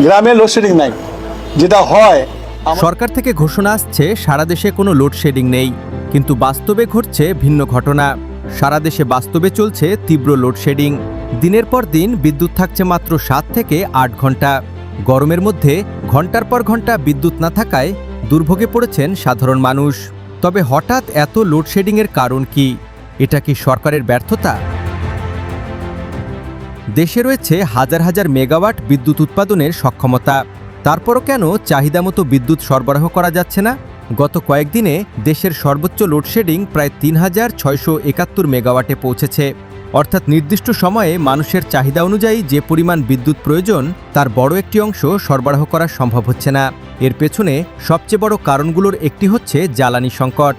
গ্রামে লোডশেডিং নাই, যেটা হয় সরকার থেকে ঘোষণা আসছে সারা দেশে কোনো লোডশেডিং নেই, কিন্তু বাস্তবে ঘটছে ভিন্ন ঘটনা। সারা দেশে বাস্তবে চলছে তীব্র লোডশেডিং। দিনের পর দিন বিদ্যুৎ থাকছে মাত্র 7 থেকে 8 ঘন্টা। গরমের মধ্যে ঘন্টার পর ঘন্টা বিদ্যুৎ না থাকায় দুর্ভোগে পড়েছেন সাধারণ মানুষ। তবে হঠাৎ এত লোডশেডিংয়ের কারণ কি? এটা কি সরকারের ব্যর্থতা? দেশে রয়েছে হাজার হাজার মেগাওয়াট বিদ্যুৎ উৎপাদনের সক্ষমতা, তারপরও কেন চাহিদা মতো বিদ্যুৎ সরবরাহ করা যাচ্ছে না? গত কয়েকদিনে দেশের সর্বোচ্চ লোডশেডিং প্রায় ৩,৬৭১ মেগাওয়াটে পৌঁছেছে। অর্থাৎ নির্দিষ্ট সময়ে মানুষের চাহিদা অনুযায়ী যে পরিমাণ বিদ্যুৎ প্রয়োজন তার বড় একটি অংশ সরবরাহ করা সম্ভব হচ্ছে না। এর পেছনে সবচেয়ে বড় কারণগুলোর একটি হচ্ছে জ্বালানি সংকট।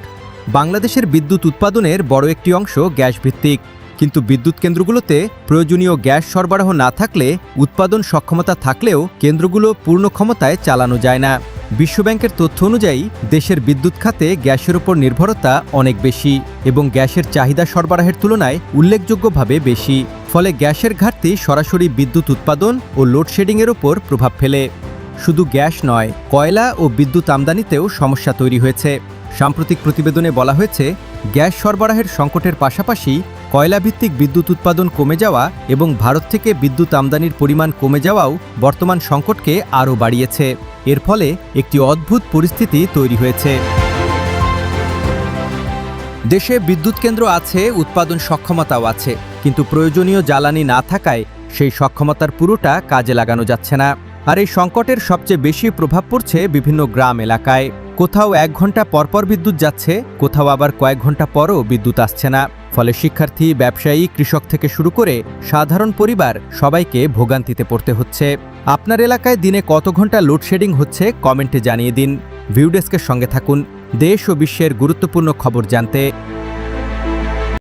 বাংলাদেশের বিদ্যুৎ উৎপাদনের বড় একটি অংশ গ্যাস ভিত্তিক, কিন্তু বিদ্যুৎ কেন্দ্রগুলোতে প্রয়োজনীয় গ্যাস সরবরাহ না থাকলে উৎপাদন সক্ষমতা থাকলেও কেন্দ্রগুলো পূর্ণ ক্ষমতায় চালানো যায় না। বিশ্বব্যাংকের তথ্য অনুযায়ী দেশের বিদ্যুৎ খাতে গ্যাসের উপর নির্ভরতা অনেক বেশি এবং গ্যাসের চাহিদা সরবরাহের তুলনায় উল্লেখযোগ্যভাবে বেশি। ফলে গ্যাসের ঘাটতি সরাসরি বিদ্যুৎ উৎপাদন ও লোডশেডিংয়ের ওপর প্রভাব ফেলে। শুধু গ্যাস নয়, কয়লা ও বিদ্যুৎ আমদানিতেও সমস্যা তৈরি হয়েছে। সাম্প্রতিক প্রতিবেদনে বলা হয়েছে, গ্যাস সরবরাহের সংকটের পাশাপাশি কয়লাভিত্তিক বিদ্যুৎ উৎপাদন কমে যাওয়া এবং ভারত থেকে বিদ্যুৎ আমদানির পরিমাণ কমে যাওয়াও বর্তমান সংকটকে আরও বাড়িয়েছে। এর ফলে একটি অদ্ভুত পরিস্থিতি তৈরি হয়েছে। দেশে বিদ্যুৎ কেন্দ্র আছে, উৎপাদন সক্ষমতাও আছে, কিন্তু প্রয়োজনীয় জ্বালানি না থাকায় সেই সক্ষমতার পুরোটা কাজে লাগানো যাচ্ছে না। আর এই সংকটের সবচেয়ে বেশি প্রভাব পড়ছে বিভিন্ন গ্রাম এলাকায়। কোথাও 1 ঘন্টা পরপর বিদ্যুৎ যাচ্ছে, কোথাও আবার কয়েক ঘন্টা পরও বিদ্যুৎ আসছে না। ফলে শিক্ষার্থী, ব্যবসায়ী, কৃষক থেকে শুরু করে সাধারণ পরিবার সবাইকে ভোগান্তিতে পড়তে হচ্ছে। আপনার এলাকায় দিনে কত ঘন্টা লোডশেডিং হচ্ছে কমেন্টে জানিয়ে দিন। ভিউ ডেস্কের সঙ্গে থাকুন দেশ ও বিশ্বের গুরুত্বপূর্ণ খবর জানতে।